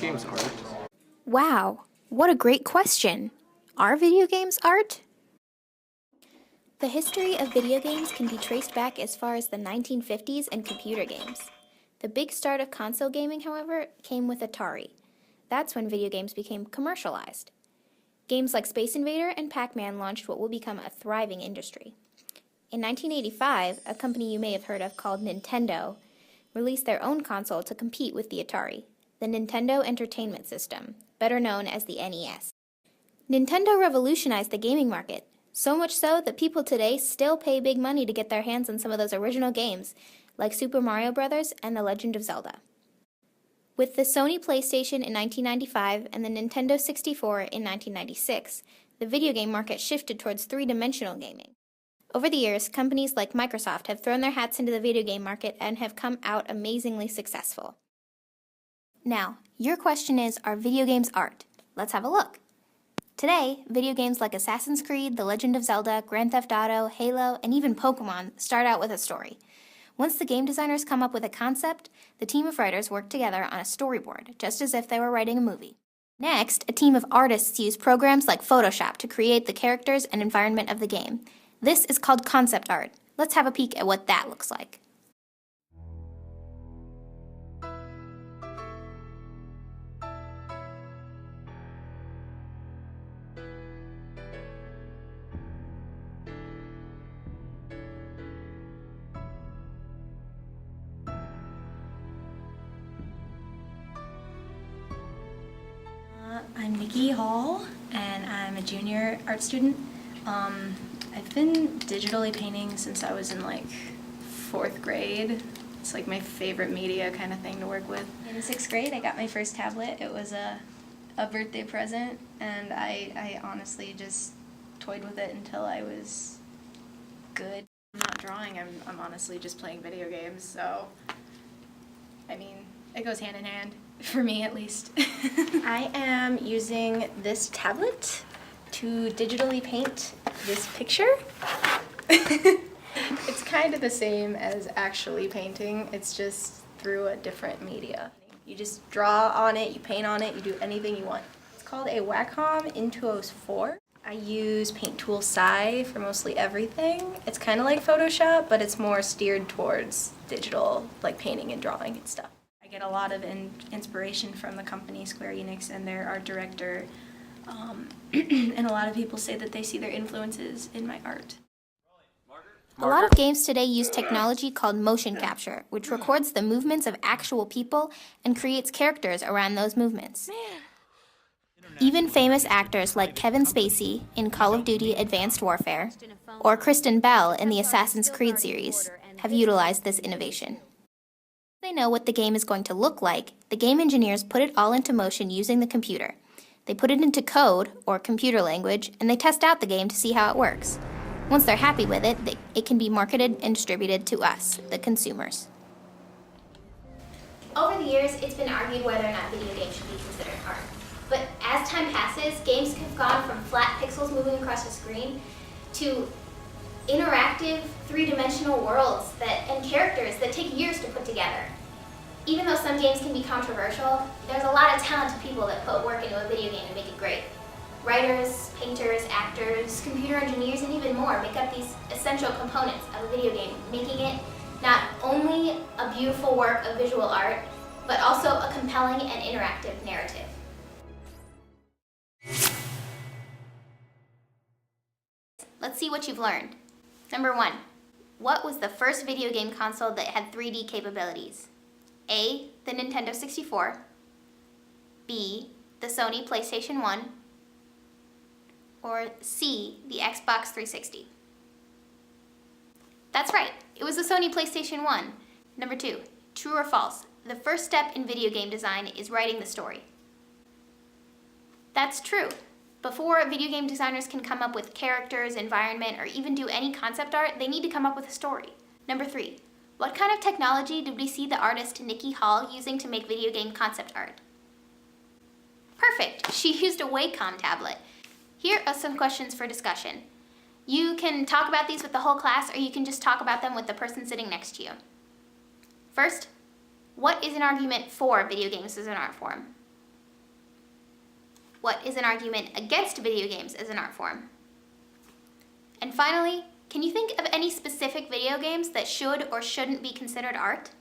games art? Wow, what a great question! Are video games art? The history of video games can be traced back as far as the 1950s and computer games. The big start of console gaming, however, came with Atari. That's when video games became commercialized. Games like Space Invader and Pac-Man launched what will become a thriving industry. In 1985, a company you may have heard of called Nintendo released their own console to compete with the Atari, the Nintendo Entertainment System, better known as the NES. Nintendo revolutionized the gaming market, so much so that people today still pay big money to get their hands on some of those original games, like Super Mario Bros. And The Legend of Zelda. With the Sony PlayStation in 1995 and the Nintendo 64 in 1996, the video game market shifted towards three-dimensional gaming. Over the years, companies like Microsoft have thrown their hats into the video game market and have come out amazingly successful. Now, your question is, are video games art? Let's have a look. Today, video games like Assassin's Creed, The Legend of Zelda, Grand Theft Auto, Halo, and even Pokemon start out with a story. Once the game designers come up with a concept, the team of writers work together on a storyboard, just as if they were writing a movie. Next, a team of artists use programs like Photoshop to create the characters and environment of the game. This is called concept art. Let's have a peek at what that looks like. I'm Nikki Hall, and I'm a junior art student. I've been digitally painting since I was in like 4th grade. It's like my favorite media kind of thing to work with. In 6th grade, I got my first tablet. It was a birthday present, and I honestly just toyed with it until I was good. I'm not drawing, I'm honestly just playing video games, so I mean, it goes hand in hand, for me at least. I am using this tablet to digitally paint this picture. It's kind of the same as actually painting, it's just through a different media. You just draw on it, you paint on it, you do anything you want. It's called a Wacom Intuos 4. I use Paint Tool Sci for mostly everything. It's kind of like Photoshop, but it's more steered towards digital, like painting and drawing and stuff. I get a lot of inspiration from the company Square Enix and their art director, and a lot of people say that they see their influences in my art. A lot of games today use technology called motion capture, which records the movements of actual people and creates characters around those movements. Even famous actors like Kevin Spacey in Call of Duty Advanced Warfare or Kristen Bell in the Assassin's Creed series have utilized this innovation. They know what the game is going to look like, the game engineers put it all into motion using the computer. They put it into code, or computer language, and they test out the game to see how it works. Once they're happy with it, it can be marketed and distributed to us, the consumers. Over the years, it's been argued whether or not video games should be considered art. But as time passes, games have gone from flat pixels moving across a screen to interactive, three-dimensional worlds and characters that take years to put together. Even though some games can be controversial, there's a lot of talented people that put work into a video game and make it great. Writers, painters, actors, computer engineers, and even more make up these essential components of a video game, making it not only a beautiful work of visual art, but also a compelling and interactive narrative. Let's see what you've learned. Number 1, what was the first video game console that had 3D capabilities? A, the Nintendo 64, B, the Sony PlayStation 1, or C, the Xbox 360? That's right, it was the Sony PlayStation 1. Number 2, true or false, the first step in video game design is writing the story. That's true. Before video game designers can come up with characters, environment, or even do any concept art, they need to come up with a story. Number 3, what kind of technology did we see the artist Nikki Hall using to make video game concept art? Perfect, she used a Wacom tablet. Here are some questions for discussion. You can talk about these with the whole class, or you can just talk about them with the person sitting next to you. First, what is an argument for video games as an art form? What is an argument against video games as an art form? And finally, can you think of any specific video games that should or shouldn't be considered art?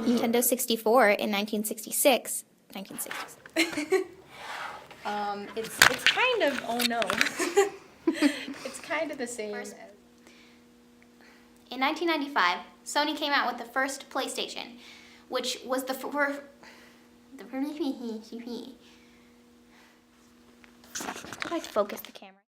Nintendo 64 in 1966. 1966. It's kind of, oh no. It's kind of the same as... In 1995, Sony came out with the first PlayStation, which was the I'd like to focus the camera.